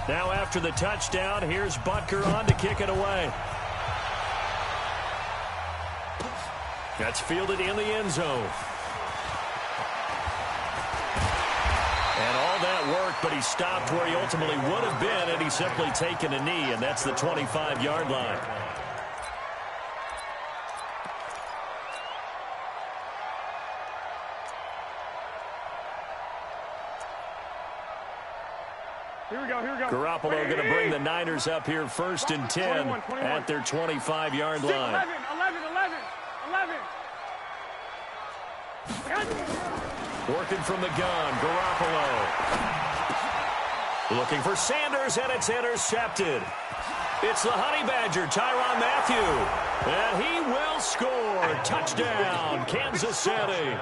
Now after the touchdown, here's Butker on to kick it away. That's fielded in the end zone. And all that work, but he stopped where he ultimately would have been, and he's simply taken a knee, and that's the 25-yard line. Here we go. Garoppolo going to bring the Niners up here 1st and 10 at their 25-yard line. 11. Working from the gun, Garoppolo. Looking for Sanders, and it's intercepted. It's the Honey Badger, Tyrann Mathieu. And he will score. Touchdown, Kansas City.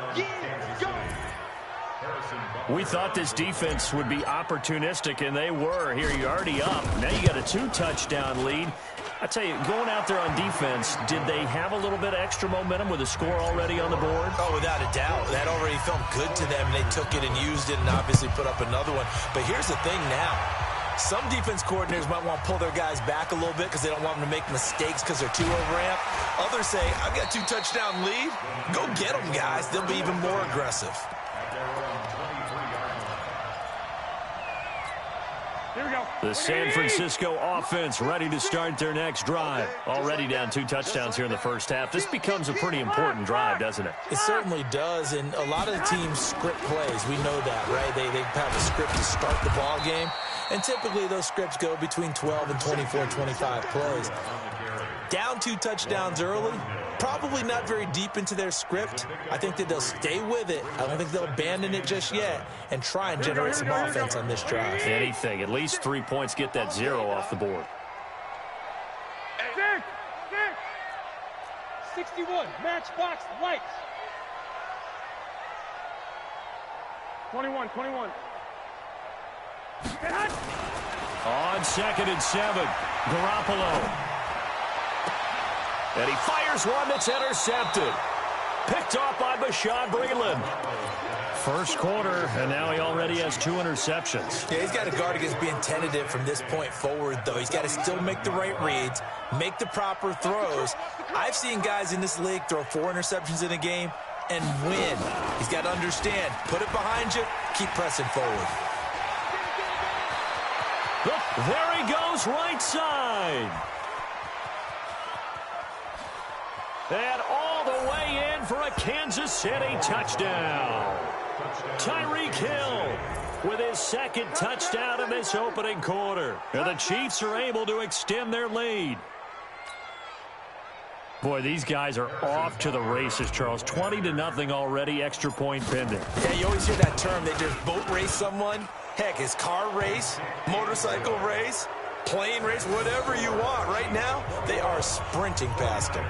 We thought this defense would be opportunistic, and they were. Here, you're already up. Now you got a 2-touchdown lead. I tell you, going out there on defense, did they have a little bit of extra momentum with a score already on the board? Oh, without a doubt. That already felt good to them. They took it and used it and obviously put up another one. But here's the thing now. Some defense coordinators might want to pull their guys back a little bit because they don't want them to make mistakes because they're too overamped. Others say, I've got a 2-touchdown lead. Go get them, guys. They'll be even more aggressive. Here we go. The San Francisco offense ready to start their next drive. Already down 2 touchdowns here in the first half. This becomes a pretty important drive, doesn't it? It certainly does, and a lot of the teams script plays. We know that, right? They have a script to start the ball game, and typically those scripts go between 12 and 24, 25 plays. Down 2 touchdowns early, probably not very deep into their script. I think that they'll stay with it. I don't think they'll abandon it just yet and try and generate some offense on this drive. Anything. At least 3 points, get that 0 off the board. 61, matchbox lights. 21. On 2nd and 7, Garoppolo. And he fires one that's intercepted. Picked off by Bashaud Breeland. First quarter, and now he already has 2 interceptions. Yeah, he's got to guard against being tentative from this point forward, though. He's got to still make the right reads, make the proper throws. I've seen guys in this league throw 4 interceptions in a game and win. He's got to understand, put it behind you, keep pressing forward. Look, there he goes, right side. And all the way in for a Kansas City touchdown. Tyreek Hill with his 2nd touchdown in this opening quarter. And the Chiefs are able to extend their lead. Boy, these guys are off to the races, Charles. 20-0 already, extra point pending. Yeah, you always hear that term. They just boat race someone. Heck, it's car race, motorcycle race, plane race, whatever you want. Right now, they are sprinting past him.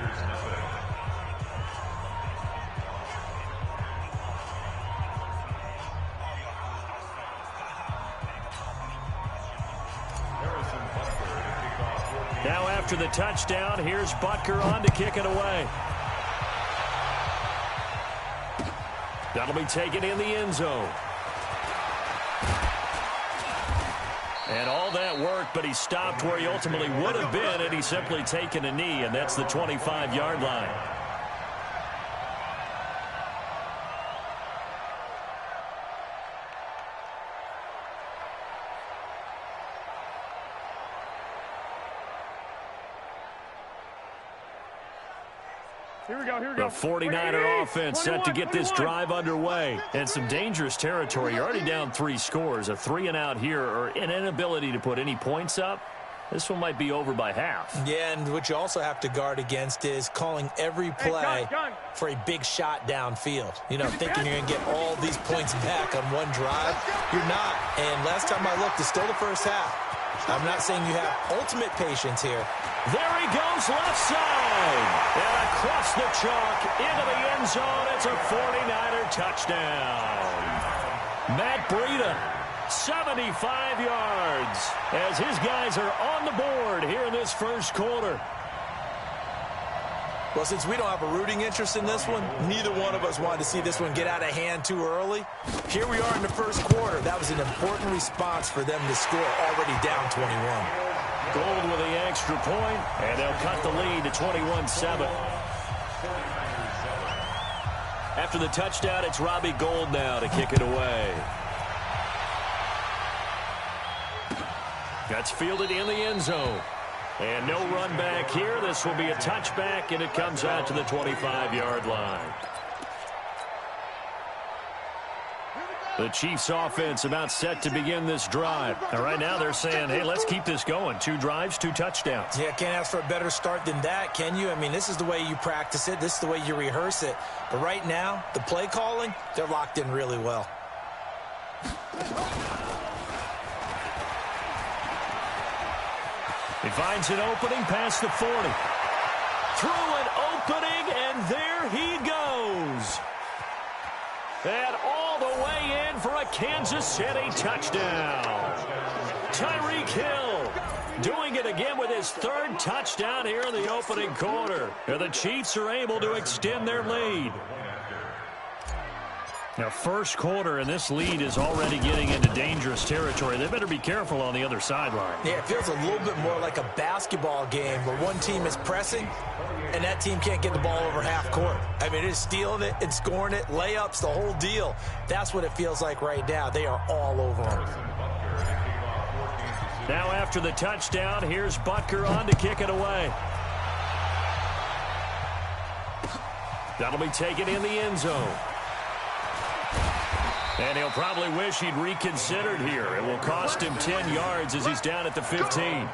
Now after the touchdown, here's Butker on to kick it away. That'll be taken in the end zone. And all that work, but he stopped where he ultimately would have been, and he's simply taken a knee, and that's the 25-yard line. Here we go. The 49er offense set to get this drive underway. And some dangerous territory. You're already down 3 scores. A 3-and-out here, or an inability to put any points up. This one might be over by half. Yeah, and what you also have to guard against is calling every play for a big shot downfield. You know, thinking you're going to get all these points back on one drive. You're not. And last time I looked, it's still the first half. I'm not saying you have ultimate patience here. There he goes, left side. And across the chalk, into the end zone. It's a 49er touchdown. Matt Breida, 75 yards, as his guys are on the board here in this first quarter. Well, since we don't have a rooting interest in this one, neither one of us wanted to see this one get out of hand too early. Here we are in the first quarter. That was an important response for them to score, already down 21. Gold with the extra point, and they'll cut the lead to 21-7. After the touchdown, it's Robbie Gould now to kick it away. That's fielded in the end zone. And no run back here. This will be a touchback, and it comes out to the 25-yard line. The Chiefs offense about set to begin this drive. And right now they're saying, hey, let's keep this going. 2 drives, 2 touchdowns. Yeah, can't ask for a better start than that, can you? I mean, this is the way you practice it. This is the way you rehearse it. But right now, the play calling, they're locked in really well. He finds an opening past the 40. Through an opening, and there he goes. And all the way in for a Kansas City touchdown. Tyreek Hill doing it again with his 3rd touchdown here in the opening quarter. And the Chiefs are able to extend their lead. Now, first quarter, and this lead is already getting into dangerous territory. They better be careful on the other sideline. Yeah, it feels a little bit more like a basketball game where one team is pressing and that team can't get the ball over half court. I mean, it is stealing it and scoring it, layups, the whole deal. That's what it feels like right now. They are all over them. Now, after the touchdown, here's Butker on to kick it away. That'll be taken in the end zone. And he'll probably wish he'd reconsidered here. It will cost him 10 yards as he's down at the 15.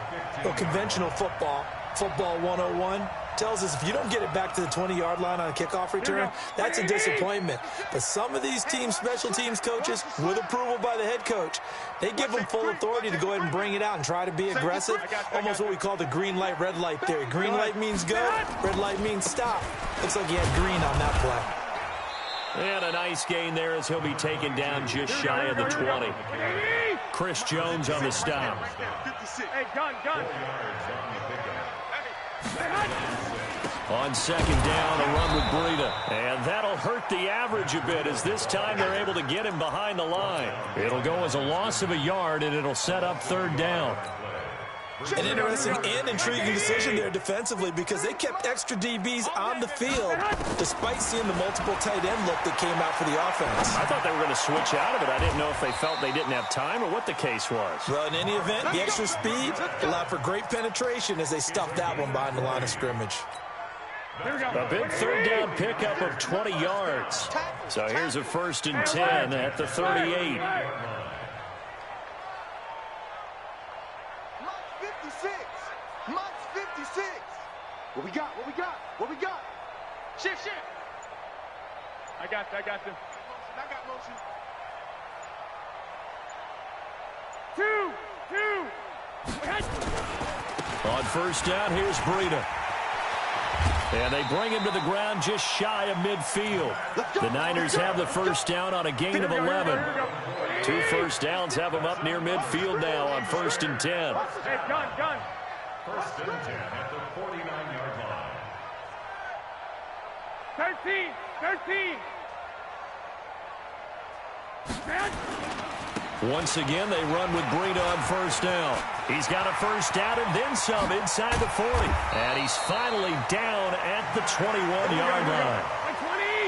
Well, conventional football 101, tells us if you don't get it back to the 20-yard line on a kickoff return, that's a disappointment. But some of these teams, special teams coaches, with approval by the head coach, they give them full authority to go ahead and bring it out and try to be aggressive. Almost what we call the green light, red light theory. Green light means go, red light means stop. Looks like he had green on that play. And a nice gain there as he'll be taken down just shy of the 20. Chris Jones on the stop. Hey, gun. On second down, a run with Breida. And that'll hurt the average a bit as this time they're able to get him behind the line. It'll go as a loss of a yard, and it'll set up 3rd down. An interesting and intriguing decision there defensively because they kept extra DBs on the field despite seeing the multiple tight end look that came out for the offense. I thought they were going to switch out of it. I didn't know if they felt they didn't have time or what the case was. Well, in any event, the extra speed allowed for great penetration as they stuffed that one behind the line of scrimmage. A big 3rd down pickup of 20 yards. So here's a 1st and 10 at the 38. What we got? Shift. I got them. I got motion. 2. On 1st down, here's Breida. And they bring him to the ground just shy of midfield. The Niners have the 1st down on a gain of 11. 2 1st downs have them up near midfield now on 1st and 10. Hey, gun. 1st and 10 at the 49-yard line. 13. Once again, they run with Breida on 1st down. He's got a 1st down and then some inside the 40. And he's finally down at the 21-yard line.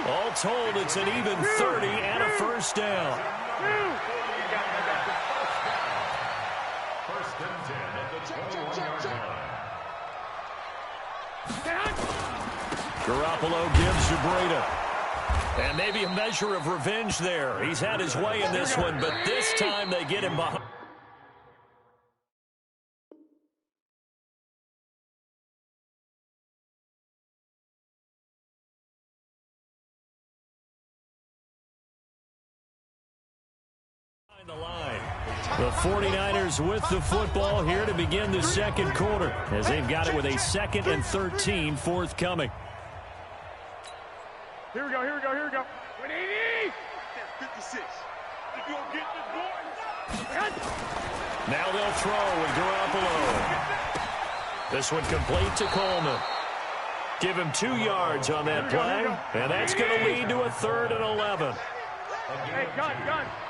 All told, it's an even 30 and a 1st down. 1st and 10 at the 21-yard line. Garoppolo gives to Breida. And maybe a measure of revenge there. He's had his way in this one, but this time they get him behind. The line. The 49ers with the football here to begin the 2nd quarter as they've got it with a 2nd and 13 forthcoming. Here we go. 180. 56. If you don't get this boy. Now they'll throw with Garoppolo. This one complete to Coleman. Give him 2 yards on that play, and that's going to lead to a 3rd and 11. Hey, gun.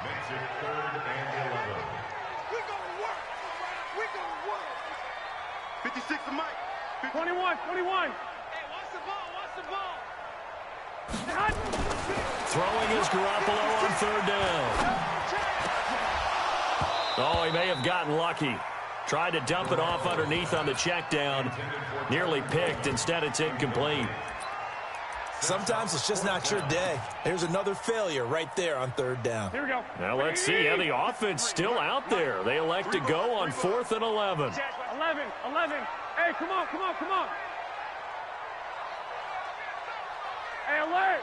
Makes it 3rd and 11. We're going to work. We're going to work. 56 to Mike. 21. Hey, watch the ball. Throwing is Garoppolo on 3rd down. Oh, he may have gotten lucky. Tried to dump it off underneath on the check down. Nearly picked. Instead, it's incomplete. Sometimes it's just not your day. Here's another failure right there on 3rd down. Here we go. Now let's see how the offense still out there. They elect to go on 4th and 11. 11. Hey, come on. Hey, alert.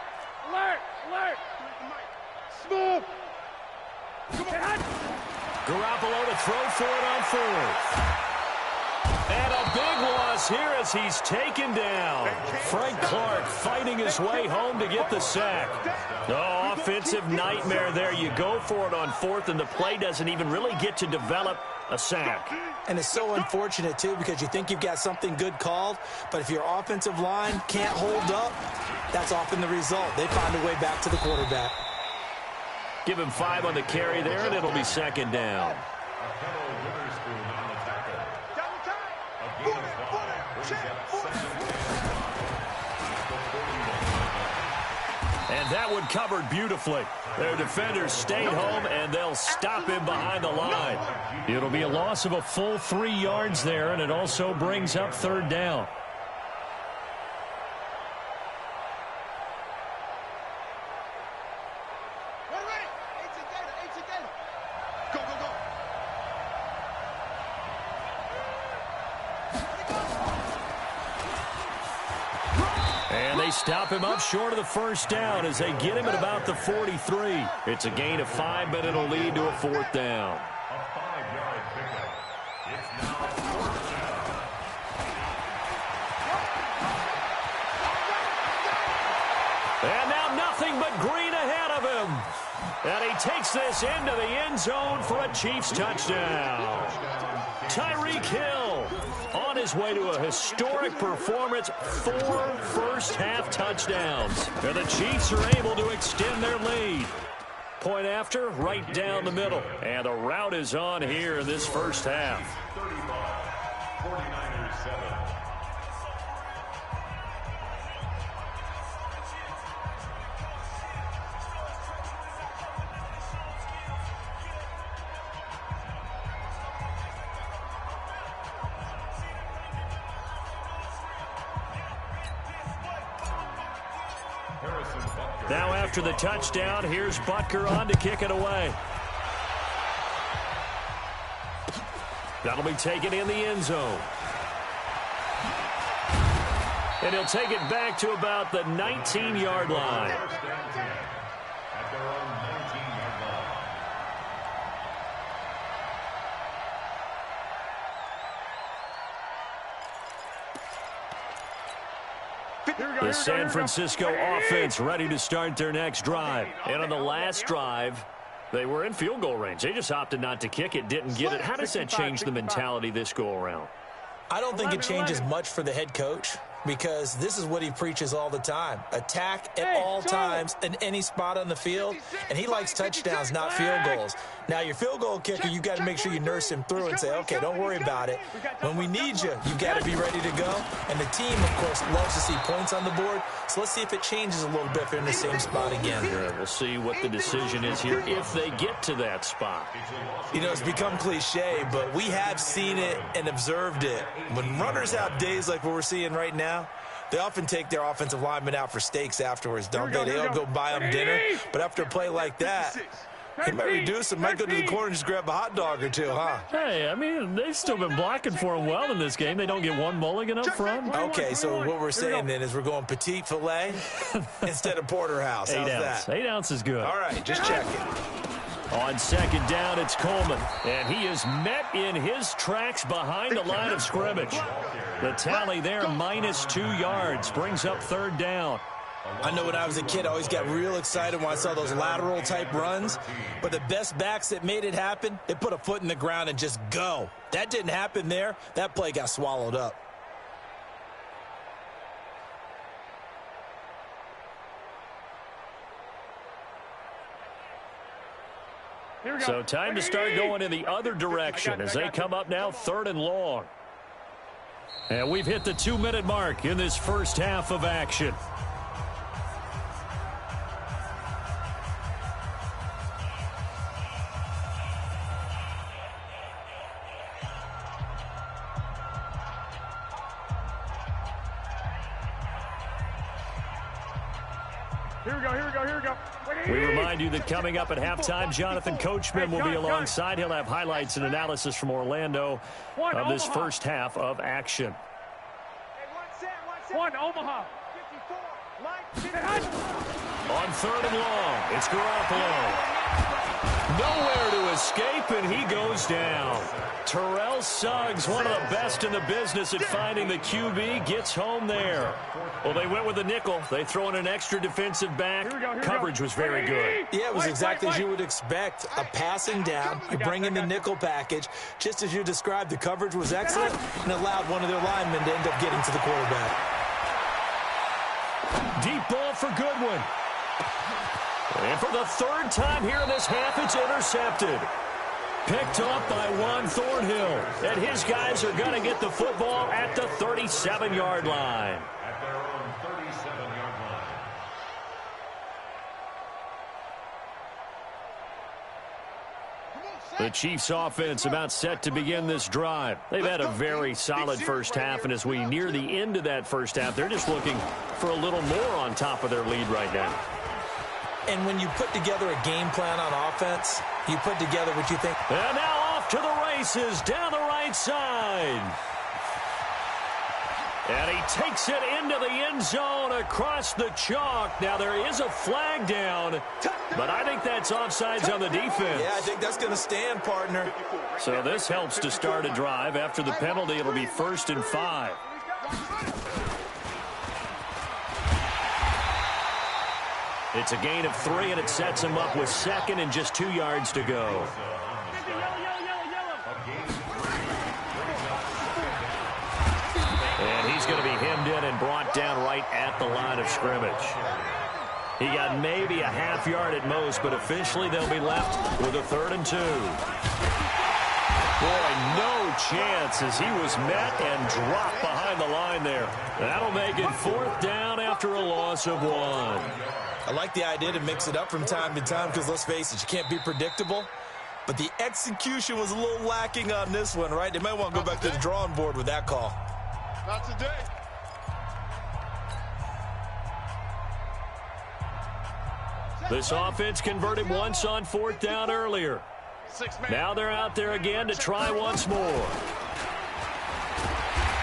Smooth. Garoppolo to throw for it on 4th. And a big loss here as he's taken down. Frank Clark fighting his way home to get the sack. Oh, offensive nightmare there. You go for it on 4th, and the play doesn't even really get to develop a sack. And it's so unfortunate, too, because you think you've got something good called, but if your offensive line can't hold up, that's often the result. They find a way back to the quarterback. Give him 5 on the carry there, and it'll be 2nd down. And that one covered beautifully. Their defenders stayed home, and they'll stop him behind the line. It'll be a loss of a full 3 yards there, and it also brings up 3rd down. Stop him up short of the 1st down as they get him at about the 43. It's a gain of 5, but it'll lead to a 4th down. A 5-yard pickup. It's now 4th down. And now nothing but green ahead of him. And he takes this into the end zone for a Chiefs touchdown. Tyreek Hill on his way to a historic performance, 4 first-half touchdowns. And the Chiefs are able to extend their lead. Point after, right down the middle. And the route is on here in this first half. 35, 49ers 7. Now after the touchdown, here's Butker on to kick it away. That'll be taken in the end zone. And he'll take it back to about the 19-yard line. First and 10 at their own 19-yard line. The San Francisco offense ready to start their next drive. And on the last drive, they were in field goal range. They just opted not to kick it, didn't get it. How does that change the mentality this go-around? I don't think it changes much for the head coach because this is what he preaches all the time. Attack at all times in any spot on the field, and he likes touchdowns, not field goals. Now, your field goal kicker, you got to make sure you nurse him through and say, okay, don't worry about it. When we need you, you got to be ready to go. And the team, of course, loves to see points on the board, so let's see if it changes a little bit if they're in the same spot again. Yeah, we'll see what the decision is here if they get to that spot. You know, it's become cliche, but we have seen it and observed it. When runners have days like what we're seeing right now, they often take their offensive linemen out for steaks afterwards, don't they? They don't go buy them dinner. But after a play like that, they might reduce them, might go to the corner and just grab a hot dog or two, huh? Hey, I mean, they've still been blocking for him well in this game. They don't get one mulligan up front. Okay, so what we're saying then is we're going petite filet instead of porterhouse. How's that? 8 ounce is good. All right, just checking. On second down, it's Coleman. And he is met in his tracks behind the line of scrimmage. The tally there, -2 yards, brings up 3rd down. I know when I was a kid, I always got real excited when I saw those lateral-type runs. But the best backs that made it happen, they put a foot in the ground and just go. That didn't happen there. That play got swallowed up. So time to start going in the other direction as they come up now 3rd and long. And we've hit the 2-minute mark in this first half of action. Here we go. We remind you that coming up at halftime, Jonathan Coachman will be alongside. He'll have highlights and analysis from Orlando of this first half of action. One, Omaha. On 3rd and long, it's Garoppolo. Nowhere to escape, and he goes down. Terrell Suggs, one of the best in the business at finding the QB, gets home there. Well, they went with the nickel. They throw in an extra defensive back. Coverage was very good. Yeah, it was exactly as you would expect. A passing down, you bring in the nickel package. Just as you described, the coverage was excellent and allowed one of their linemen to end up getting to the quarterback. Deep ball for Goodwin. And for the 3rd time here in this half, it's intercepted. Picked off by Juan Thornhill. And his guys are going to get the football at the 37-yard line. At their own 37-yard line. The Chiefs offense about set to begin this drive. They've had a very solid first half, and as we near the end of that first half, they're just looking for a little more on top of their lead right now. And when you put together a game plan on offense, you put together what you think. And now off to the races down the right side. And he takes it into the end zone across the chalk. Now there is a flag down, but I think that's offsides on the defense. Yeah, I think that's going to stand, partner. So this helps to start a drive. After the penalty, it'll be 1st and 5. It's a gain of 3, and it sets him up with 2nd and just 2 yards to go. And he's going to be hemmed in and brought down right at the line of scrimmage. He got maybe a half yard at most, but officially they'll be left with a 3rd and 2. Boy, no chance as he was met and dropped behind the line there. That'll make it 4th down after a loss of 1. I like the idea to mix it up from time to time because, let's face it, you can't be predictable. But the execution was a little lacking on this one, right? They might want to go back to the drawing board with that call. Not today. This offense converted once on 4th down earlier. Now they're out there again to try once more.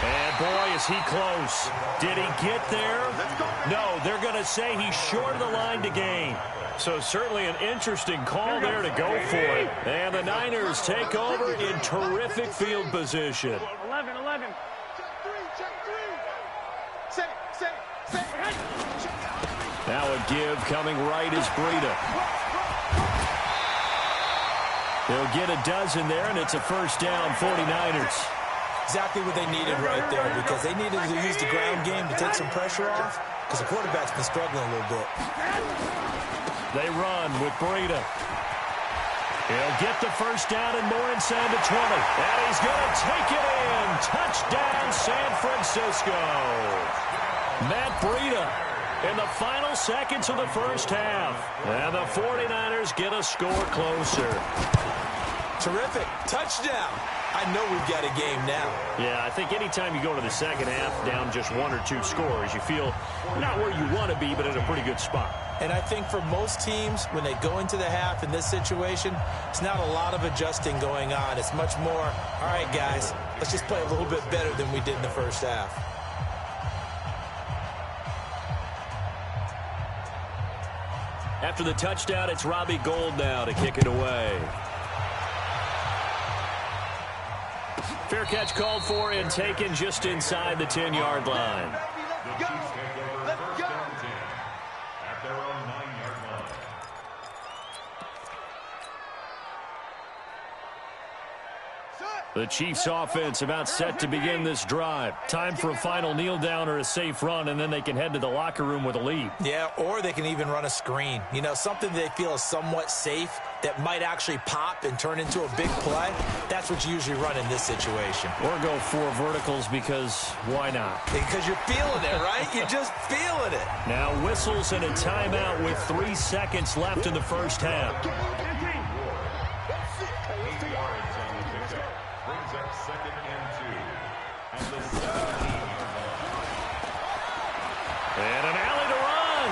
And boy, is he close. Did he get there? No, they're going to say he's short of the line to gain. So certainly an interesting call there to go for it. And the Niners take over in terrific field position. 11. Now a give coming right is Breida. They'll get a dozen there, and it's a 1st down, 49ers. Exactly what they needed right there, because they needed to use the ground game to take some pressure off, because the quarterback's been struggling a little bit. They run with Breida. He'll get the 1st down and more inside the 20. And he's going to take it in. Touchdown, San Francisco. Matt Breida in the final seconds of the first half. And the 49ers get a score closer. Terrific. Touchdown. I know we've got a game now. Yeah, I think anytime you go to the second half down just 1 or 2 scores, you feel not where you want to be, but in a pretty good spot. And I think for most teams, when they go into the half in this situation, it's not a lot of adjusting going on. It's much more, all right, guys, let's just play a little bit better than we did in the first half. After the touchdown, it's Robbie Gould now to kick it away. Fair catch called for and taken just inside the 10-yard line. The Chiefs take over 1st and 10 at their own 9-yard line. Shut. The Chiefs offense about set to begin this drive. Time for a final kneel down or a safe run, and then they can head to the locker room with a lead. Yeah, or they can even run a screen. You know, something they feel is somewhat safe that might actually pop and turn into a big play. That's what you usually run in this situation. Or go 4 verticals because why not? Because you're feeling it, right? You're just feeling it. Now whistles and a timeout with 3 seconds left in the first half. And an alley to run.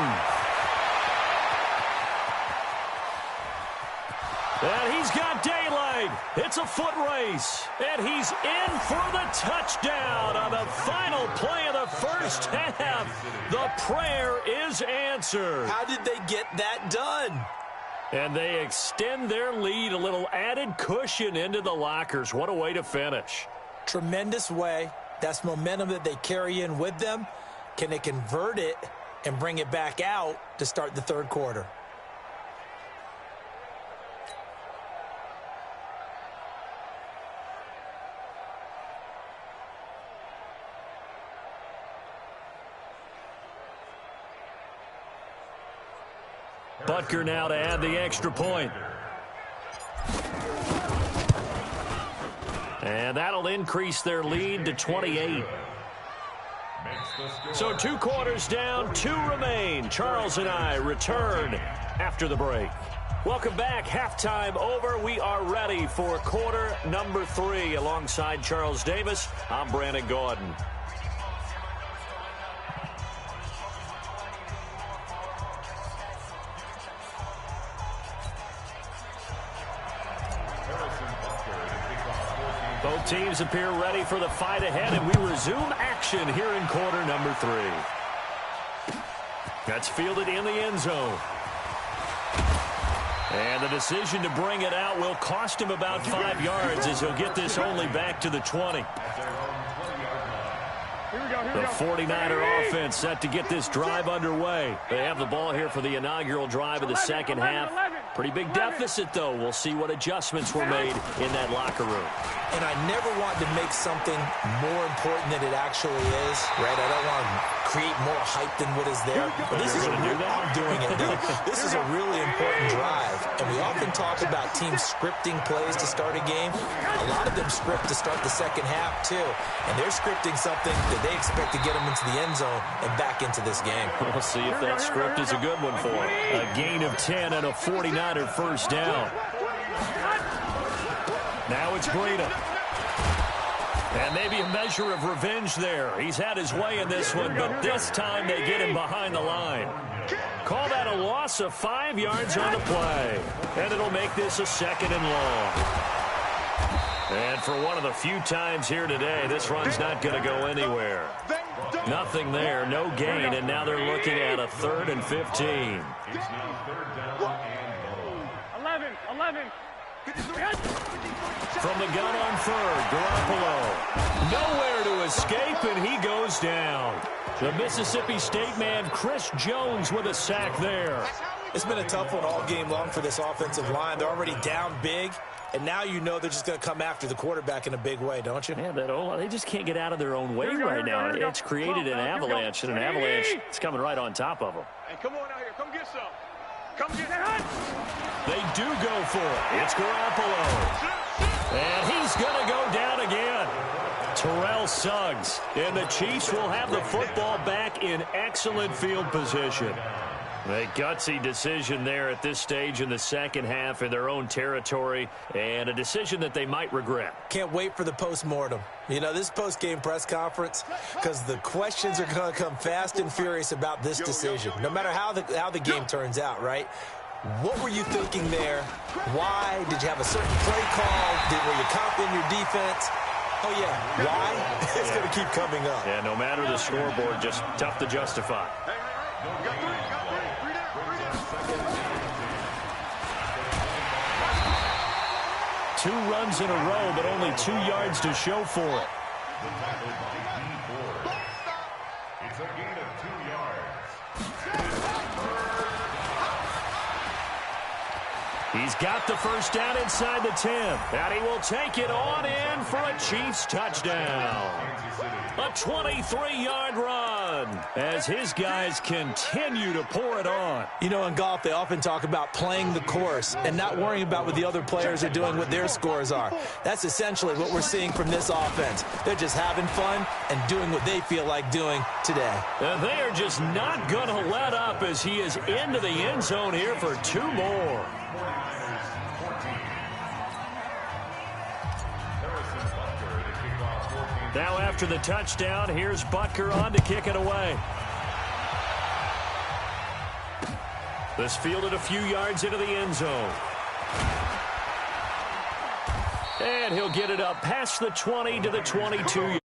And he's got daylight. It's a foot race. And he's in for the touchdown on the final play of the first half. The prayer is answered. How did they get that done? And they extend their lead, a little added cushion into the lockers. What a way to finish. Tremendous way. That's momentum that they carry in with them. Can they convert it and bring it back out to start the third quarter? Butker now to add the extra point. And that'll increase their lead to 28. So 2 quarters down, 2 remain. Charles and I return after the break. Welcome back. Halftime over. We are ready for quarter number 3. Alongside Charles Davis, I'm Brandon Gordon. Both teams appear ready for the fight ahead, and we resume action here in quarter number 3. That's fielded in the end zone. And the decision to bring it out will cost him about 5 yards as he'll get this only back to the 20. The 49er offense set to get this drive underway. They have the ball here for the inaugural drive of the second half. Pretty big deficit, though. We'll see what adjustments were made in that locker room. And I never want to make something more important than it actually is, right? I don't want to create more hype than what is there. But this is I'm doing it, though. This is a really important drive. And we often talk about teams scripting plays to start a game. A lot of them script to start the second half, too. And they're scripting something that they expect to get them into the end zone and back into this game. We'll see if that script is a good one for them. A gain of 10 and a 49er first down. Now it's Breida. And maybe a measure of revenge there. He's had his way in this one, but this time they get him behind the line. Call that a loss of 5 yards on the play. And it'll make this a 2nd and long. And for one of the few times here today, this run's not going to go anywhere. Nothing there, no gain, and now they're looking at a 3rd and 15. 11. From the gun on 3rd, Garoppolo. Nowhere to escape, and he goes down. The Mississippi State man, Chris Jones, with a sack there. It's been a tough one all game long for this offensive line. They're already down big, and now you know they're just going to come after the quarterback in a big way, don't you? Yeah, they just can't get out of their own way right now. It's created an avalanche, and an avalanche is coming right on top of them. Hey, come on out here. Come get some. Come get that. They do go for it. It's Garoppolo. And he's going to go down again. Terrell Suggs. And the Chiefs will have the football back in excellent field position. A gutsy decision there at this stage in the second half in their own territory, and a decision that they might regret. Can't wait for the post-mortem. You know, this post-game press conference, because the questions are going to come fast and furious about this decision, no matter how the game turns out, right? What were you thinking there? Why? Did you have a certain play call? Were you confident in your defense? Oh, yeah. Why? It's going to keep coming up. Yeah, no matter the scoreboard, just tough to justify. Two runs in a row, but only 2 yards to show for it. It's a gain of 2 yards. He's got the first down inside the 10. And he will take it on in for a Chiefs touchdown. A 23-yard run as his guys continue to pour it on. You know, in golf, they often talk about playing the course and not worrying about what the other players are doing, what their scores are. That's essentially what we're seeing from this offense. They're just having fun and doing what they feel like doing today. And they are just not going to let up as he is into the end zone here for 2 more. Now after the touchdown, here's Butker on to kick it away. This fielded a few yards into the end zone. And he'll get it up past the 20 to the 22.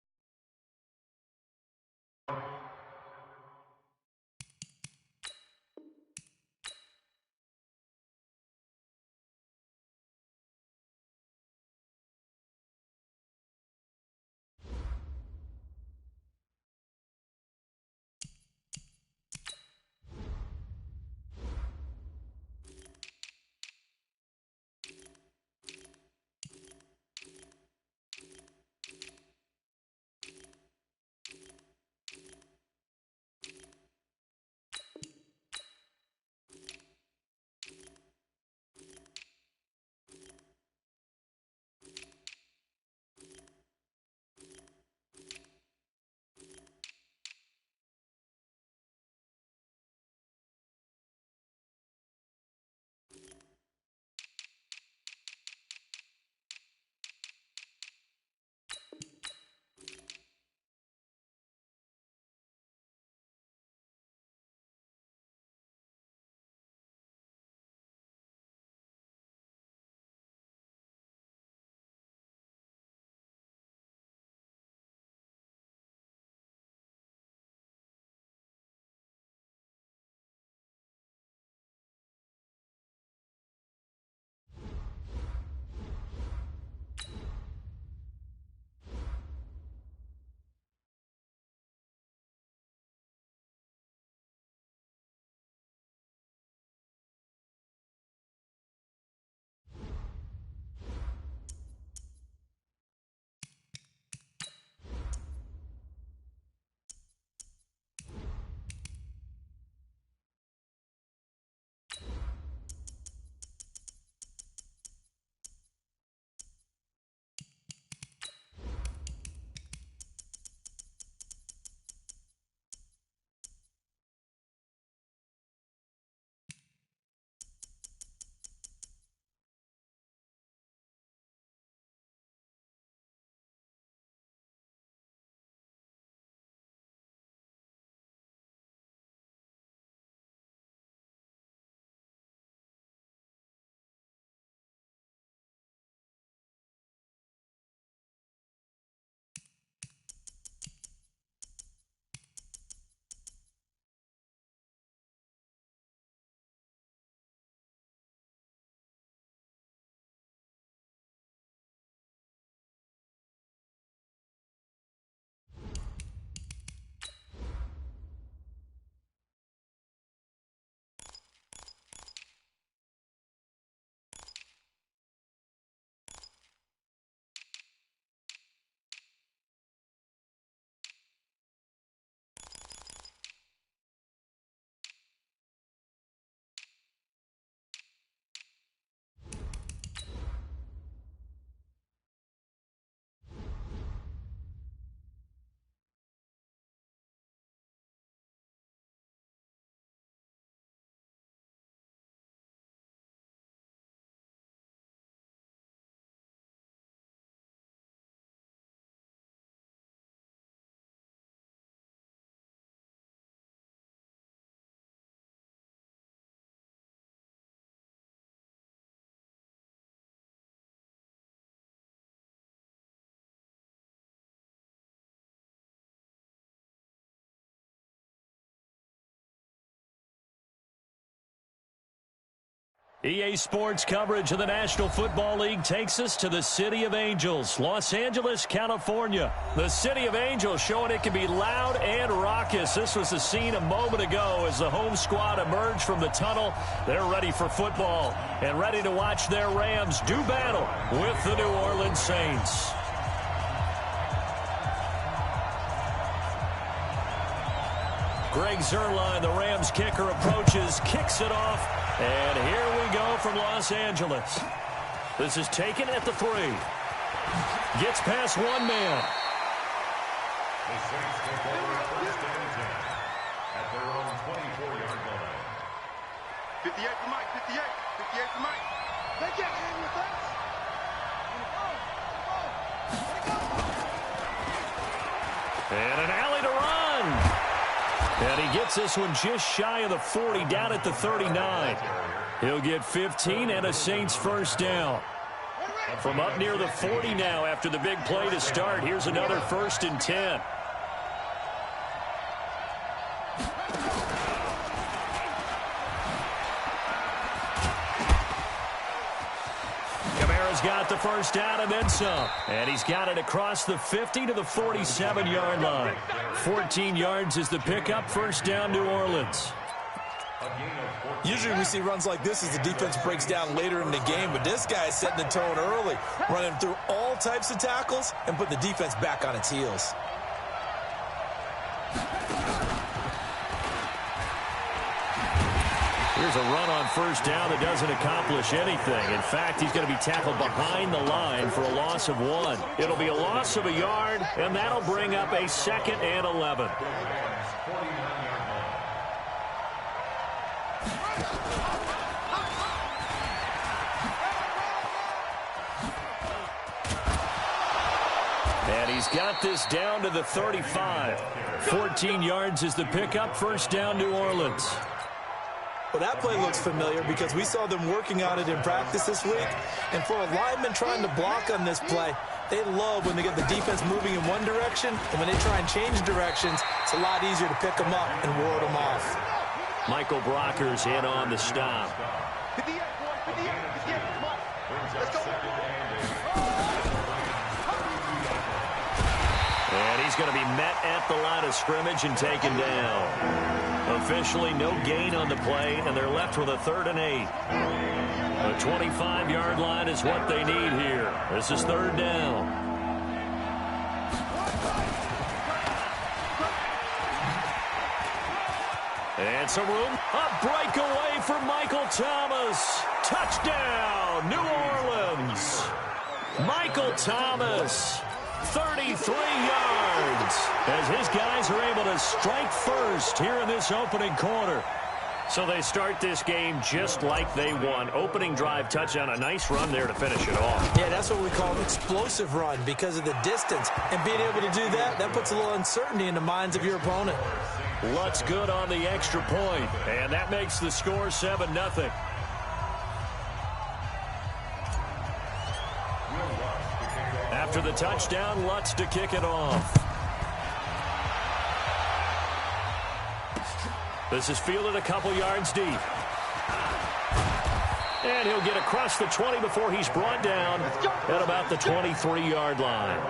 EA Sports coverage of the National Football League takes us to the City of Angels, Los Angeles, California. The City of Angels showing it can be loud and raucous. This was the scene a moment ago as the home squad emerged from the tunnel. They're ready for football and ready to watch their Rams do battle with the New Orleans Saints. Greg Zuerlein, the Rams kicker, approaches, kicks it off, and here we go from Los Angeles. This is taken at the 3. Gets past one man. The Saints take over first and 10 at their own 24-yard line. 58 for Mike, 58. 58 for Mike. They can't hang with us. And an alley to run. And he gets this one just shy of the 40, down at the 39. He'll get 15 and a Saints first down. From up near the 40 now after the big play to start. Here's another 1st and 10. Kamara's got the first down and then some. And he's got it across the 50 to the 47-yard line. 14 yards is the pickup. First down, New Orleans. Usually we see runs like this as the defense breaks down later in the game, but this guy is setting the tone early, running through all types of tackles and put the defense back on its heels. Here's a run on first down that doesn't accomplish anything. In fact, he's going to be tackled behind the line for a loss of 1. It'll be a loss of a yard, and that'll bring up a 2nd and 11. And he's got this down to the 35. 14 yards is the pickup. First down, New Orleans. Well, that play looks familiar because we saw them working on it in practice this week. And for a lineman trying to block on this play, they love when they get the defense moving in one direction. And when they try and change directions, it's a lot easier to pick them up and ward them off. Michael Brocker's in on the stop. 58, 58, 58. Let's go. And he's going to be met at the line of scrimmage and taken down. Officially no gain on the play, and they're left with a 3rd and 8. The 25-yard line is what they need here. This is 3rd down. And some room. A breakaway for Michael Thomas. Touchdown, New Orleans. Michael Thomas. 33 yards as his guys are able to strike first here in this opening quarter. So they start this game just like they won. Opening drive touchdown, a nice run there to finish it off. Yeah, that's what we call an explosive run because of the distance. And being able to do that, that puts a little uncertainty in the minds of your opponent. Lutz good on the extra point, and that makes the score 7-0. After the touchdown, Lutz to kick it off. This is fielded a couple yards deep. And he'll get across the 20 before he's brought down at about the 23-yard line.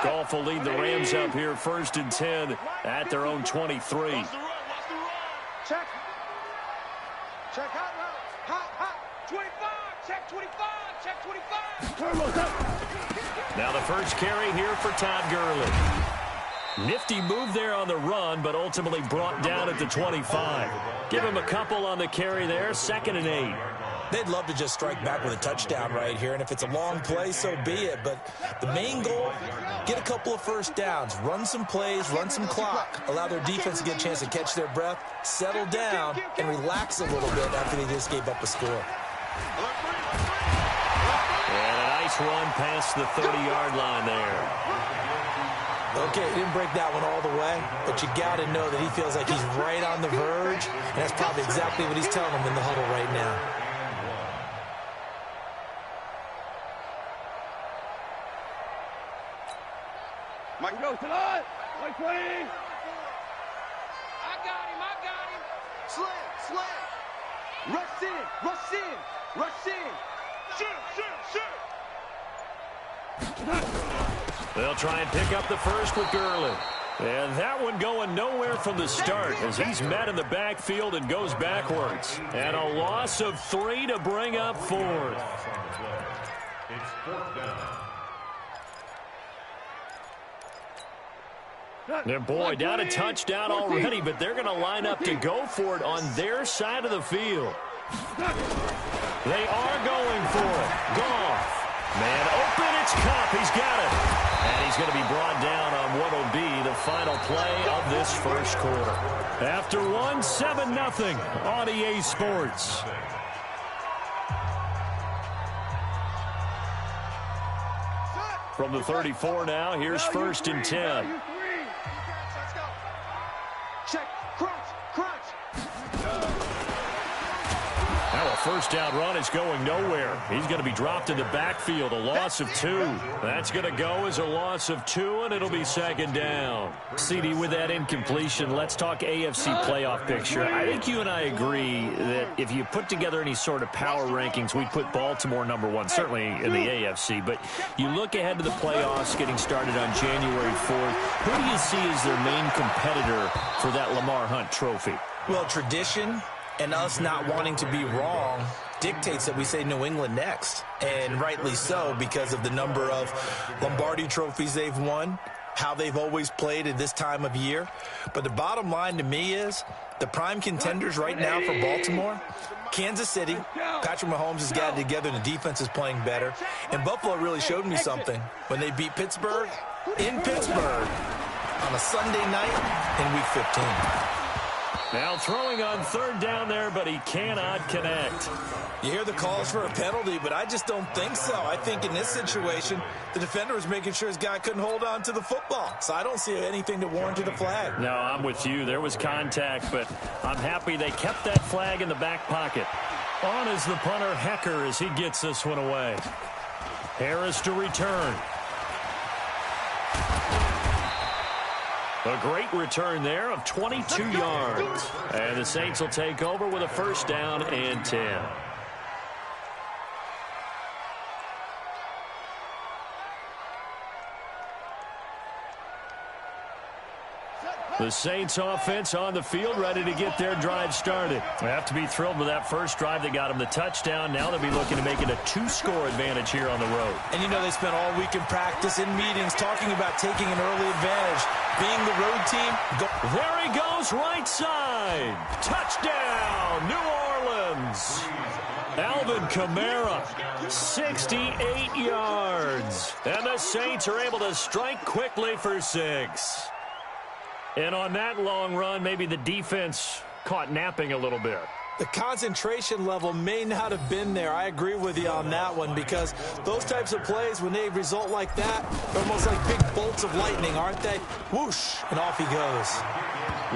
Goff will lead the Rams up here 1st and 10 at their own 23. Check. Check hot route. Hot. 25. Check 25. Check 25. Now the first carry here for Todd Gurley. Nifty move there on the run, but ultimately brought down at the 25. Give him a couple on the carry there. 2nd and 8. They'd love to just strike back with a touchdown right here, and if it's a long play, so be it. But the main goal, get a couple of first downs, run some plays, run some clock, allow their defense to get a chance to catch their breath, settle down, and relax a little bit after they just gave up a score. And a nice run past the 30-yard line there. Okay, he didn't break that one all the way, but you got to know that he feels like he's right on the verge, and that's probably exactly what he's telling them in the huddle right now. Mike goes to the Mike, please. Rush in. Shoot. They'll try and pick up the first with Gurley. And that one going nowhere from the start as he's met in the backfield and goes backwards. And a loss of 3 to bring up 4th. It's 4th down. Their boy down a touchdown already, but they're going to line up to go for it on their side of the field. They are going for it. Goff. Man open, it's Cup. He's got it. And he's going to be brought down on what will be the final play of this first quarter. After one, 7-0 on EA Sports. From the 34 now, here's 1st and 10. Check, crunch. Now a first down run is going nowhere. He's going to be dropped in the backfield, a loss of 2. That's going to go as a loss of 2, and it'll be 2nd down. CD, with that incompletion, let's talk AFC playoff picture. I think you and I agree that if you put together any sort of power rankings, we'd put Baltimore #1, certainly in the AFC. But you look ahead to the playoffs getting started on January 4th. Who do you see as their main competitor for that Lamar Hunt trophy? Well, tradition and us not wanting to be wrong dictates that we say New England next. And rightly so, because of the number of Lombardi trophies they've won, how they've always played at this time of year. But the bottom line to me is the prime contenders right now for Baltimore, Kansas City. Patrick Mahomes has got it together and the defense is playing better. And Buffalo really showed me something when they beat Pittsburgh in Pittsburgh on a Sunday night in Week 15. Now throwing on 3rd down there, but he cannot connect. You hear the calls for a penalty, but I just don't think so. I think in this situation, the defender was making sure his guy couldn't hold on to the football. So I don't see anything that warranted a flag. No, I'm with you. There was contact, but I'm happy they kept that flag in the back pocket. On is the punter, Hecker, as he gets this one away. Harris to return. A great return there of 22 yards. And the Saints will take over with a 1st down and 10. The Saints offense on the field, ready to get their drive started. They have to be thrilled with that first drive. They got them the touchdown. Now they'll be looking to make it a 2-score advantage here on the road. And you know they spent all week in practice, in meetings, talking about taking an early advantage. Being the road team. There he goes, right side. Touchdown, New Orleans. Alvin Kamara, 68 yards. And the Saints are able to strike quickly for 6. And on that long run, maybe the defense caught napping a little bit. The concentration level may not have been there. I agree with you on that one, because those types of plays, when they result like that, they're almost like big bolts of lightning, aren't they? Whoosh, and off he goes.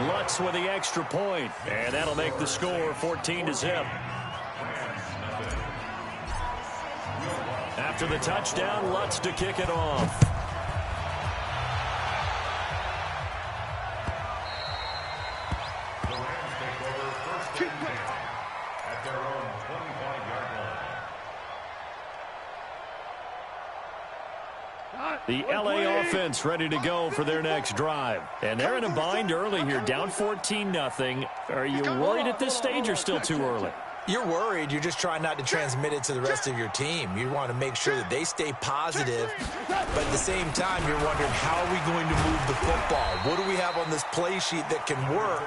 Lutz with the extra point, and that'll make the score 14-0. After the touchdown, Lutz to kick it off. The LA offense ready to go for their next drive. And they're in a bind early here, down 14-0. Are you worried at this stage or still too early? You're worried. You're just trying not to transmit it to the rest of your team. You want to make sure that they stay positive, but at the same time, you're wondering, how are we going to move the football? What do we have on this play sheet that can work?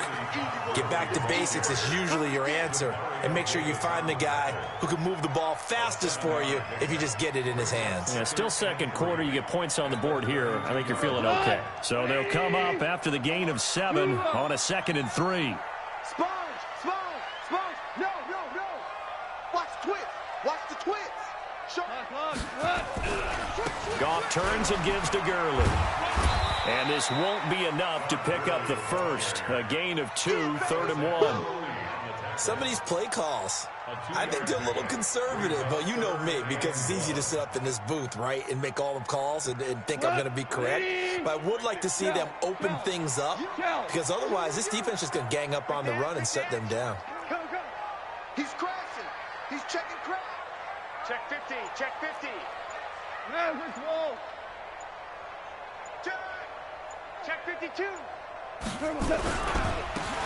Get back to basics is usually your answer, and make sure you find the guy who can move the ball fastest for you if you just get it in his hands. Yeah, still 2nd quarter. You get points on the board here. I think you're feeling okay. So they'll come up after the gain of 7 on a 2nd and 3. Sponge. No. Watch the twist. Goff turns and gives to Gurley. And this won't be enough to pick up the first. A gain of 2, 3rd and 1. Some of these play calls, I think they're a little conservative, but you know me, because it's easy to sit up in this booth, right, and make all the calls and think I'm going to be correct. But I would like to see them open things up, because otherwise this defense is going to gang up on the run and shut them down. Go, go. He's crashing. He's checking crash. Check 50. Check 50. Man, which wall? Check 52.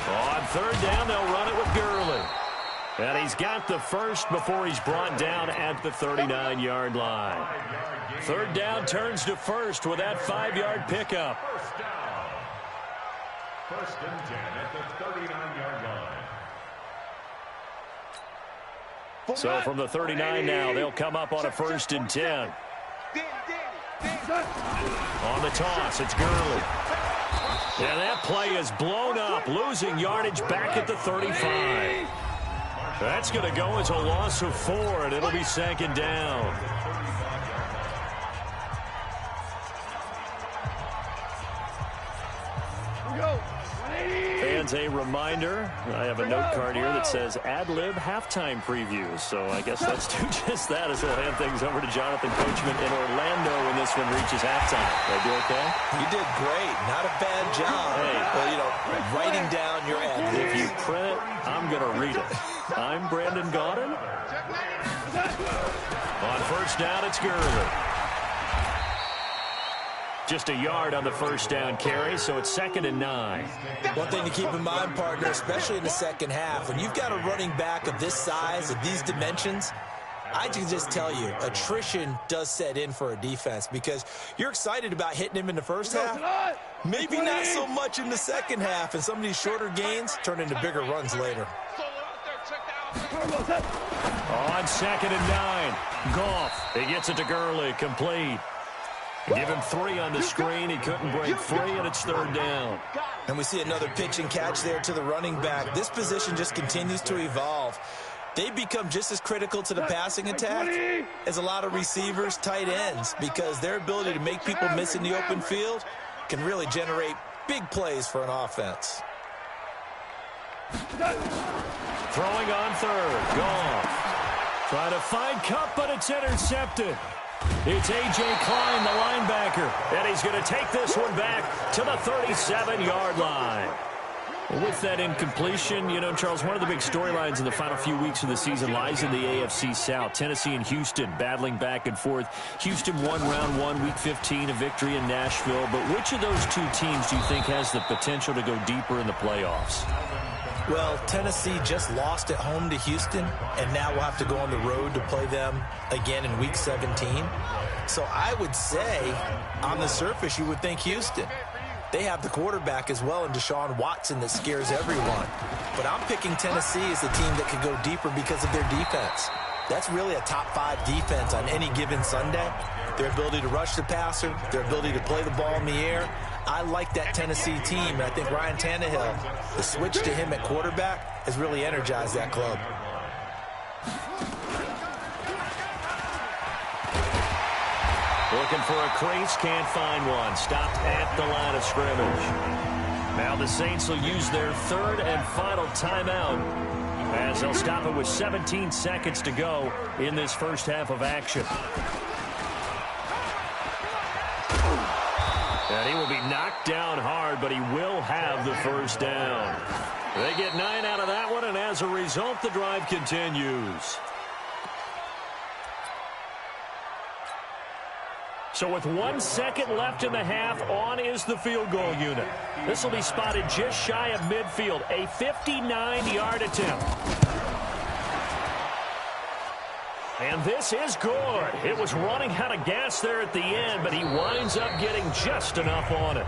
On third down, they'll run it with Gurley. And he's got the first before he's brought down at the 39-yard line. Third down turns to first with that 5-yard pickup. First down. First and 10 at the 39-yard line. So from the 39 now, they'll come up on a first and 10. On the toss, it's Gurley. And that play is blown up, losing yardage back at the 35. That's going to go as a loss of 4, and it'll be second down. Fans, a reminder, I have a note card here that says ad-lib halftime previews. So I guess let's do just that as we'll hand things over to Jonathan Coachman in Orlando when this one reaches halftime. Did I do okay? You did great. Not a bad job. Hey. Well, you know, writing down your ad. If you print it, I'm going to read it. I'm Brandon Gaudin. On first down, it's Gurley. Just a yard on the first down carry, so it's second and 9. One thing to keep in mind, partner, especially in the second half, when you've got a running back of this size, of these dimensions, I can just tell you, attrition does set in for a defense because you're excited about hitting him in the first half. Maybe not so much in the second half, and some of these shorter gains turn into bigger runs later. On second and 9, Goff. He gets it to Gurley, complete. Give him 3 on the screen. He couldn't break free, and it's third down. And we see another pitch and catch there to the running back. This position just continues to evolve. They become just as critical to the passing attack as a lot of receivers, tight ends, because their ability to make people miss in the open field can really generate big plays for an offense. Throwing on third. Goff. Trying to find Cup, but it's intercepted. It's A.J. Klein, the linebacker, and he's going to take this one back to the 37-yard line. With that incompletion, you know, Charles, one of the big storylines in the final few weeks of the season lies in the AFC South. Tennessee and Houston battling back and forth. Houston won round 1, week 15, a victory in Nashville. But which of those two teams do you think has the potential to go deeper in the playoffs? Well, Tennessee just lost at home to Houston, and now we'll have to go on the road to play them again in week 17. So I would say, on the surface, you would think Houston. They have the quarterback as well in Deshaun Watson that scares everyone. But I'm picking Tennessee as the team that could go deeper because of their defense. That's really a top 5 defense on any given Sunday. Their ability to rush the passer, their ability to play the ball in the air. I like that Tennessee team, and I think Ryan Tannehill, the switch to him at quarterback, has really energized that club. Looking for a crease, can't find one. Stopped at the line of scrimmage. Now the Saints will use their third and final timeout as they'll stop it with 17 seconds to go in this first half of action. And he will be knocked down hard, but he will have the first down. They get 9 out of that one, and as a result, the drive continues. So with 1 second left in the half, on is the field goal unit. This will be spotted just shy of midfield, a 59-yard attempt. And this is good. It was running out of gas there at the end, but he winds up getting just enough on it.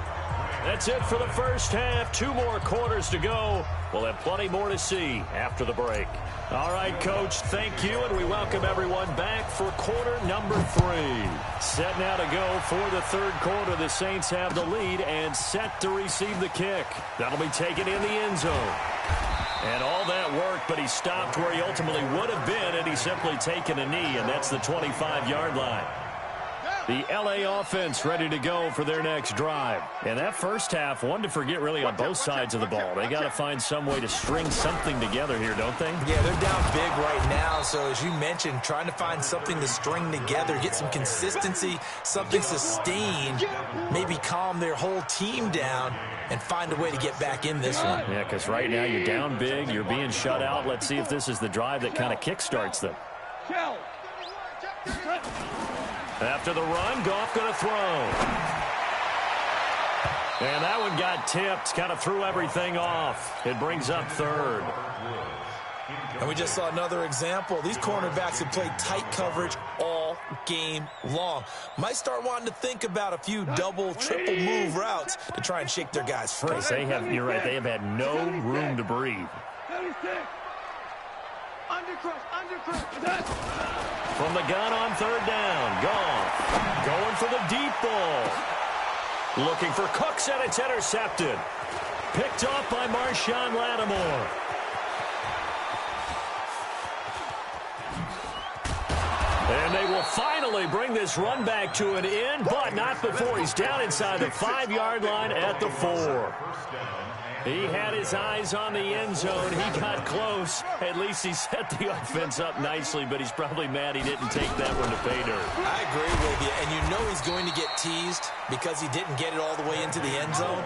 That's it for the first half. 2 more quarters to go. We'll have plenty more to see after the break. All right, Coach, thank you, and we welcome everyone back for quarter number 3. Set now to go for the third quarter. The Saints have the lead and set to receive the kick. That'll be taken in the end zone. And all that work, but he stopped where he ultimately would have been, and he's simply taken a knee, and that's the 25-yard line. The L.A. offense ready to go for their next drive. And that first half, one to forget really on both sides of the ball. They got to find some way to string something together here, don't they? Yeah, they're down big right now. So as you mentioned, trying to find something to string together, get some consistency, something sustained, maybe calm their whole team down and find a way to get back in this one. Yeah, because right now you're down big, you're being shut out. Let's see if this is the drive that kind of kickstarts them. After the run, Goff going to throw. And that one got tipped, kind of threw everything off. It brings up third. And we just saw another example. These cornerbacks have played tight coverage all game long. Might start wanting to think about a few double, triple move routes to try and shake their guys free. They have, you're right, they have had no room to breathe. From the gun on third down, Goff going for the deep ball. Looking for Cooks, and it's intercepted. Picked off by Marshawn Lattimore. And they will finally bring this run back to an end, but not before he's down inside the 5-yard line at the 4. He had his eyes on the end zone. He got close. At least he set the offense up nicely, but he's probably mad he didn't take that one to pay dirt. I agree with you, and you know he's going to get teased because he didn't get it all the way into the end zone.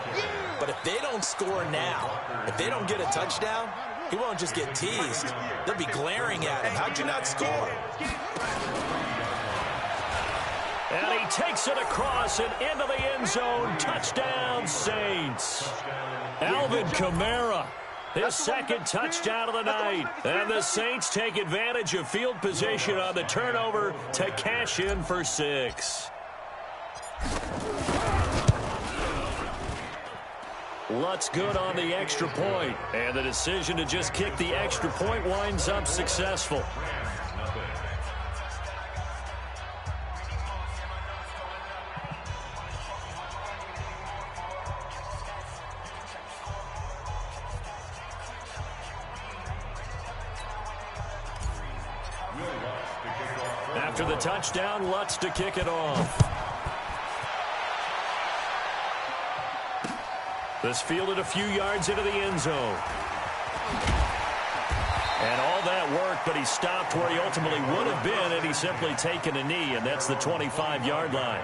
But if they don't score now, if they don't get a touchdown, he won't just get teased. They'll be glaring at him. How'd you not score? And he takes it across and into the end zone. Touchdown, Saints. Alvin Kamara, his second touchdown of the night. And the Saints take advantage of field position on the turnover to cash in for 6. Lutz good on the extra point. And the decision to just kick the extra point winds up successful. After the touchdown, Lutz to kick it off. This fielded a few yards into the end zone. And all that worked, but he stopped where he ultimately would have been had he simply taken a knee, and that's the 25-yard line.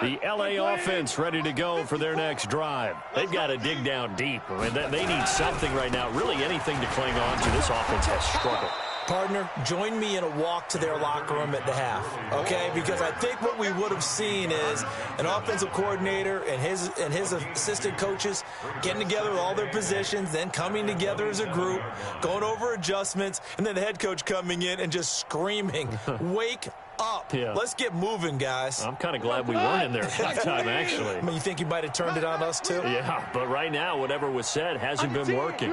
The L.A. offense ready to go for their next drive. They've got to dig down deep. I mean, they need something right now, really anything to cling on to. This offense has struggled. Partner, join me in a walk to their locker room at the half, okay? Because I think what we would have seen is an offensive coordinator and his assistant coaches getting together with all their positions, then coming together as a group, going over adjustments, and then the head coach coming in and just screaming, wake up. Yeah. Let's get moving, guys. I'm kind of glad we weren't in there at that time, actually. I mean, you think he might have turned it on us, too? Yeah, but right now, whatever was said hasn't been working.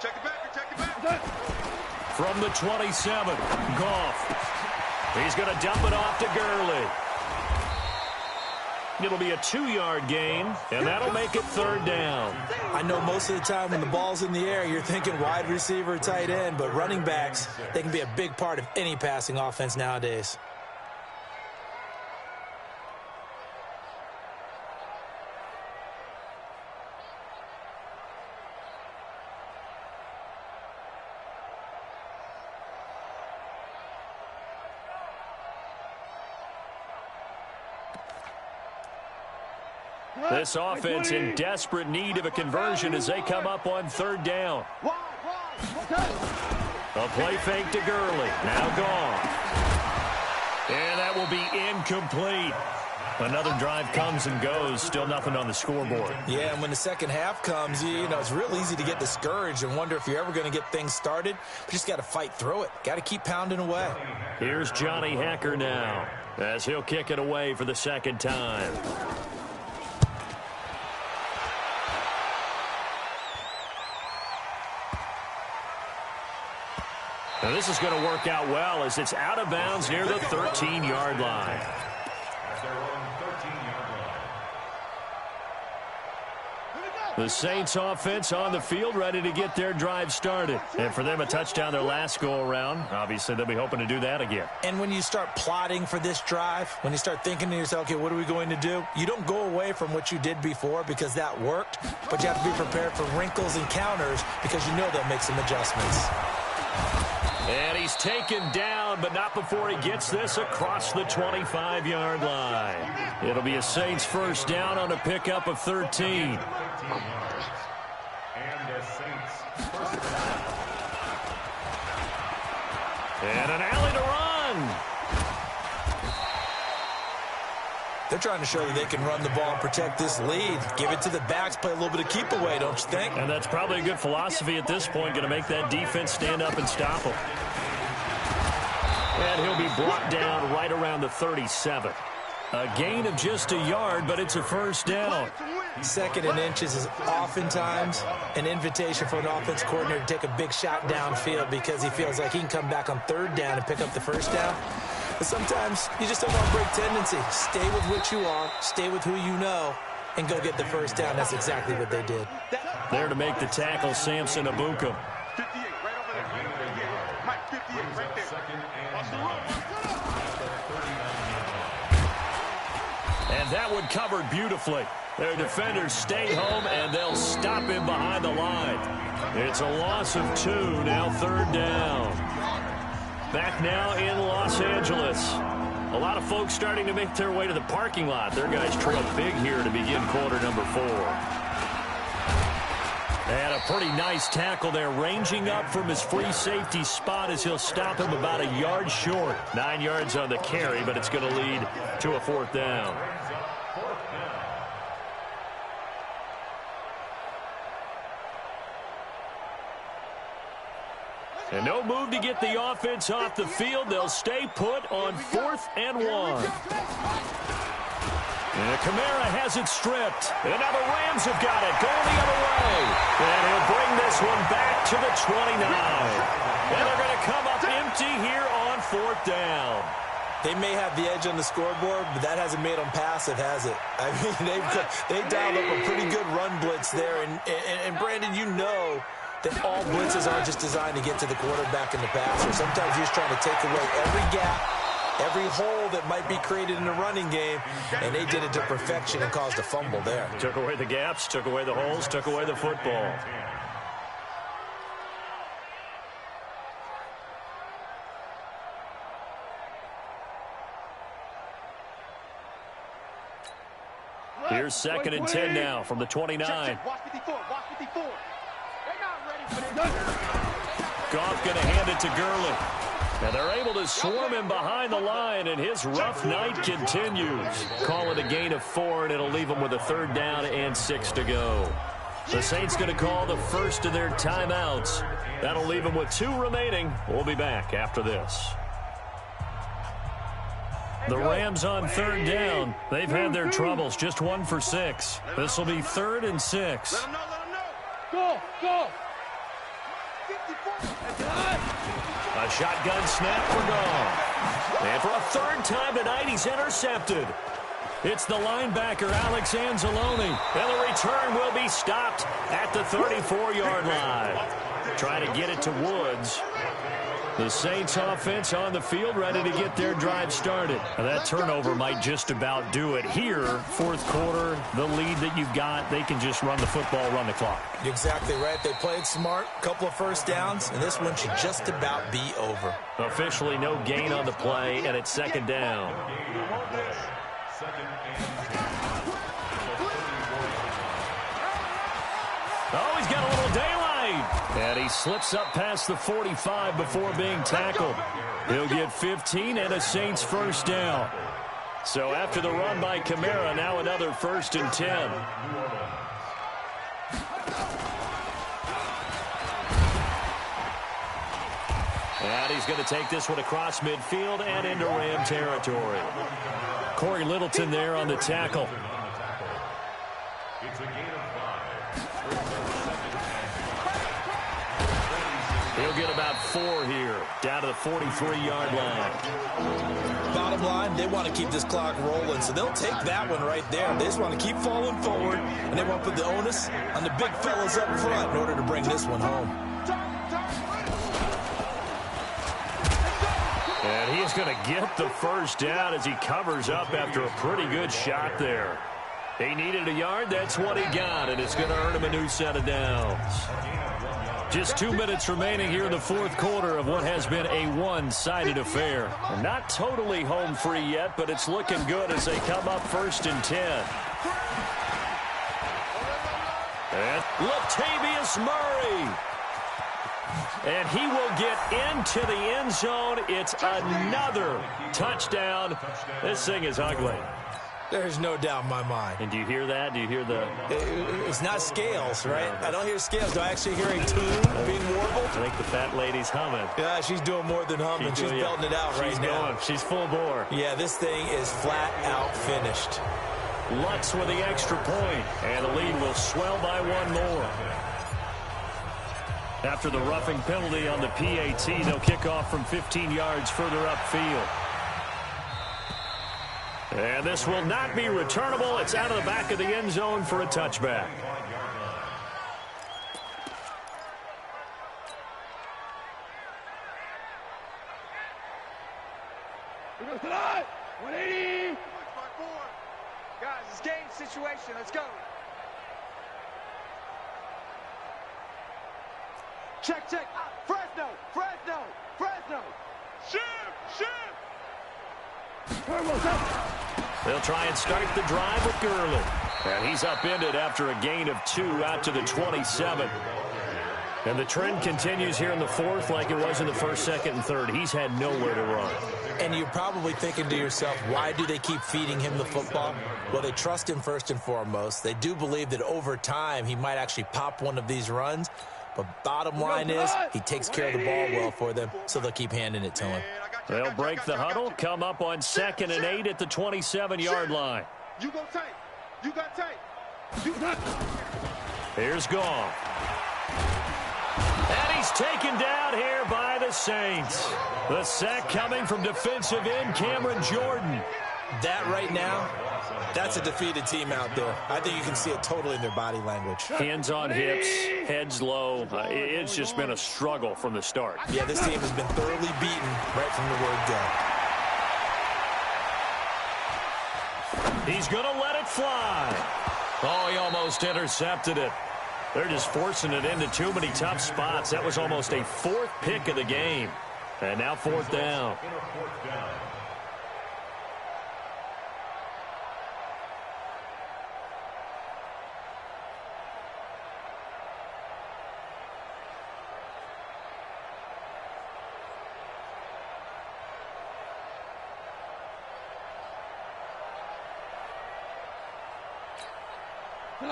Check it back, check it back. From the 27, Goff. He's going to dump it off to Gurley. It'll be a 2-yard gain, and that'll make it third down. I know most of the time when the ball's in the air, you're thinking wide receiver, tight end, but running backs, they can be a big part of any passing offense nowadays. This offense in desperate need of a conversion as they come up on third down. A play fake to Gurley. Now gone. And that will be incomplete. Another drive comes and goes. Still nothing on the scoreboard. Yeah, and when the second half comes, you know, it's real easy to get discouraged and wonder if you're ever going to get things started. But you just got to fight through it. Got to keep pounding away. Here's Johnny Hacker now as he'll kick it away for the second time. Now this is going to work out well as it's out of bounds near the 13-yard line. At their own 13-yard line. The Saints offense on the field ready to get their drive started. And for them, a touchdown their last go-around. Obviously, they'll be hoping to do that again. And when you start plotting for this drive, when you start thinking to yourself, okay, what are we going to do? You don't go away from what you did before because that worked, but you have to be prepared for wrinkles and counters because you know they'll make some adjustments. And he's taken down, but not before he gets this across the 25-yard line. It'll be a Saints first down on a pickup of 13. 13 yards. And the Saints first down. And an alley to run. They're trying to show that they can run the ball and protect this lead. Give it to the backs, play a little bit of keep away, don't you think? And that's probably a good philosophy at this point, going to make that defense stand up and stop him. And he'll be brought down right around the 37. A gain of just a yard, but it's a first down. Second and inches is oftentimes an invitation for an offense coordinator to take a big shot downfield because he feels like he can come back on third down and pick up the first down. But sometimes you just don't want to break tendency. Stay with what you are, stay with who you know, and go get the first down. That's exactly what they did. There to make the tackle, Samson Abuka. 58, right over there. Mike, 58, right there. Second Watch the and run, watch the run. And that one covered beautifully. Their defenders stay home, and they'll stop him behind the line. It's a loss of 2, now third down. Back now in Los Angeles. A lot of folks starting to make their way to the parking lot. Their guys trail big here to begin quarter number 4. And a pretty nice tackle there, ranging up from his free safety spot as he'll stop him about a yard short. 9 yards on the carry, but it's going to lead to a fourth down. And no move to get the offense off the field. They'll stay put on 4th and 1. And Kamara has it stripped. And now the Rams have got it. Going the other way. And he'll bring this one back to the 29. And they're going to come up empty here on 4th down. They may have the edge on the scoreboard, but that hasn't made them passive, has it? I mean, they've dialed up a pretty good run blitz there. And Brandon, you know that all blitzes aren't just designed to get to the quarterback and the passer. Sometimes you're just trying to take away every gap, every hole that might be created in the running game, and they did it to perfection and caused a fumble there. Took away the gaps, took away the holes, took away the football. Here's 2nd and 10 now from the 29. Watch 54, watch 54. Goff going to hand it to Gurley. And they're able to swarm him behind the line, and his rough night continues. Call it a gain of 4, and it'll leave him with a 3rd down and 6 to go. The Saints going to call the first of their timeouts. That'll leave them with 2 remaining. We'll be back after this. The Rams on 3rd down. They've had their troubles, just 1 for 6. This will be 3rd and 6. Let him know, let him know. Go, go. A shotgun snap for Goff. And for a 3rd time tonight, he's intercepted. It's the linebacker, Alex Anzalone. And the return will be stopped at the 34-yard line. Trying to get it to Woods. The Saints offense on the field ready to get their drive started. And that turnover might just about do it here. 4th quarter, the lead that you've got, they can just run the football, run the clock. You're exactly right. They played smart, couple of first downs, and this one should just about be over. Officially no gain on the play, and it's 2nd down. Oh, he's got a little daylight. And he slips up past the 45 before being tackled. He'll get 15 and a Saints first down. So after the run by Kamara, now another 1st and 10. And he's going to take this one across midfield and into Ram territory. Corey Littleton there on the tackle. It's a gain of 5. He'll get about 4 here, down to the 43-yard line. Bottom line, they want to keep this clock rolling, so they'll take that one right there. They just want to keep falling forward, and they want to put the onus on the big fellas up front in order to bring this one home. And he's going to get the first down as he covers up after a pretty good shot there. He needed a yard. That's what he got, and it's going to earn him a new set of downs. Just 2 minutes remaining here in the fourth quarter of what has been a one-sided affair. Not totally home free yet, but it's looking good as they come up 1st and 10. And Latavius Murray. And he will get into the end zone. It's another touchdown. This thing is ugly. There's no doubt in my mind. And do you hear that? Do you hear the... It's not scales, right? I don't hear scales. Do I actually hear a tune being warbled? I think the fat lady's humming. Yeah, she's doing more than humming. She's belting it out right now. She's full bore. Yeah, this thing is flat out finished. Lutz with the extra point, and the lead will swell by one more. After the roughing penalty on the PAT, they'll kick off from 15 yards further upfield. And this will not be returnable. It's out of the back of the end zone for a touchback. Here goes tonight. 180. Guys, it's game situation. Let's go. Check, check. Fresno, Fresno, Fresno. Shift. They'll try and start the drive with Gurley. And he's upended after a gain of 2 out to the 27. And the trend continues here in the fourth like it was in the first, second, and third. He's had nowhere to run. And you're probably thinking to yourself, why do they keep feeding him the football? Well, they trust him first and foremost. They do believe that over time he might actually pop one of these runs. But bottom line is he takes care of the ball well for them, so they'll keep handing it to him. They'll break the huddle, come up on 2nd and 8 at the 27-yard line. You go tight. You got tight. You got. Here's Goff. And he's taken down here by the Saints. The sack coming from defensive end Cameron Jordan. That right now, that's a defeated team out there. I think you can see it totally in their body language. Hands on hips, heads low. It's just been a struggle from the start. Yeah, this team has been thoroughly beaten right from the word go. He's going to let it fly. Oh, he almost intercepted it. They're just forcing it into too many tough spots. That was almost a 4th pick of the game. And now 4th down.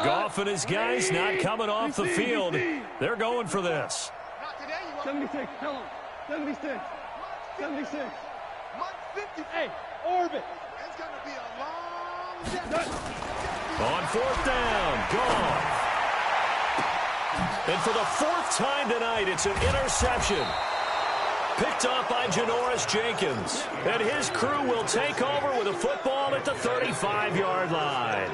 Goff and his guys not coming off the field. They're going for this. 76, tell him. 76. 76. Hey, orbit. It's going to be a long day. On 4th down, Goff. And for the 4th time tonight, it's an interception. Picked off by Janoris Jenkins. And his crew will take over with a football at the 35-yard line.